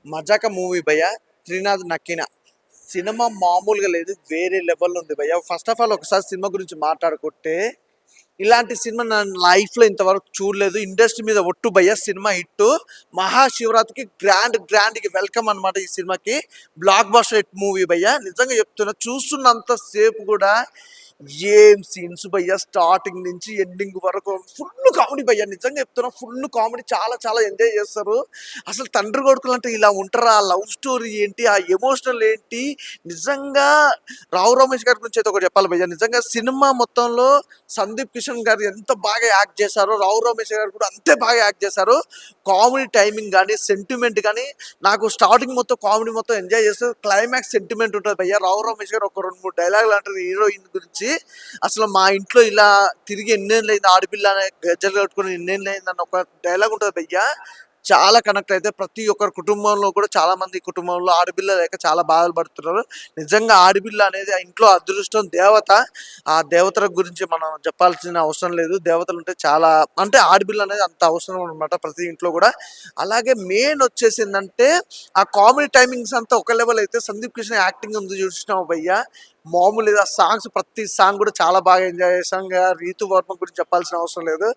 మజాక movie భయ్య. త్రినాథ్ నక్కిన cinema మామూలుగా లేదు, వేరే లెవెల్ ఉంది భయ్య. ఫస్ట్ ఆఫ్ ఆల్ ఒకసారి సినిమా గురించి మాట్లాడుకుంటే, ఇలాంటి సినిమా నా లైఫ్ లో ఇంతవరకు చూడలేదు. ఇండస్ట్రీ మీద ఒట్టు భయ్య. Cinema hit. మహాశివరాత్రికి గ్రాండ్ కి వెల్కమ్ అన్నమాట. ఈ సినిమాకి బ్లాక్ బస్టర్ హిట్ మూవీ భయ్య. నిజంగా చెప్తున్నా, చూస్తున్నంత సేపు కూడా ఏం సీన్స్ భయ్య, స్టార్టింగ్ నుంచి ఎండింగ్ వరకు ఫుల్ కామెడీ భయ్య. నిజంగా చెప్తున్నా, ఫుల్ కామెడీ. చాలా చాలా ఎంజాయ్ చేస్తారు. అసలు తండ్రి కొడుకులు అంటే ఇలా ఉంటారా? ఆ లవ్ స్టోరీ ఏంటి, ఆ ఎమోషనల్ ఏంటి, నిజంగా రావు రమేష్ గారి గురించి అయితే ఒకటి చెప్పాలి భయ్య. నిజంగా సినిమా మొత్తంలో సందీప్ కిషన్ గారు ఎంత బాగా యాక్ట్ చేశారో, రావు రమేష్ గారు కూడా అంతే బాగా యాక్ట్ చేశారు. కామెడీ టైమింగ్ కానీ, సెంటిమెంట్ కానీ, నాకు స్టార్టింగ్ మొత్తం కామెడీ మొత్తం ఎంజాయ్ చేస్తారు. క్లైమాక్స్ సెంటిమెంట్ ఉంటుంది భయ్య. రావు రమేష్ గారు ఒక 2 3 డైలాగులు అంటారు హీరోయిన్ గురించి. అసలు మా ఇంట్లో ఇలా తిరిగి ఎన్నేళ్ళు అయింది, ఆడపిల్ల అనే గజ్జలు కట్టుకుని ఎన్నేళ్ళు అయిందని ఒక డైలాగ్ ఉంటుంది భయ్య. చాలా కనెక్ట్ అయితే ప్రతి ఒక్కరి కుటుంబంలో కూడా, చాలా మంది కుటుంబంలో ఆడపిల్ల లేక చాలా బాధలు పడుతున్నారు. నిజంగా ఆడపిల్ల అనేది ఆ ఇంట్లో అదృష్టం, దేవత. ఆ దేవతల గురించి మనం చెప్పాల్సిన అవసరం లేదు. దేవతలు ఉంటే చాలా, అంటే ఆడపిల్ల అనేది అంత అవసరం అనమాట ప్రతి ఇంట్లో కూడా. అలాగే మెయిన్ వచ్చేసిందంటే ఆ కామెడీ టైమింగ్స్ అంతా ఒక లెవెల్ అయితే, సందీప్ కృష్ణ యాక్టింగ్ ఉంది చూసినావు భయ్య, మామూలు లేదు. ఆ సాంగ్స్ ప్రతి సాంగ్ కూడా చాలా బాగా ఎంజాయ్ చేసాం. రీతు వర్మ గురించి చెప్పాల్సిన అవసరం లేదు.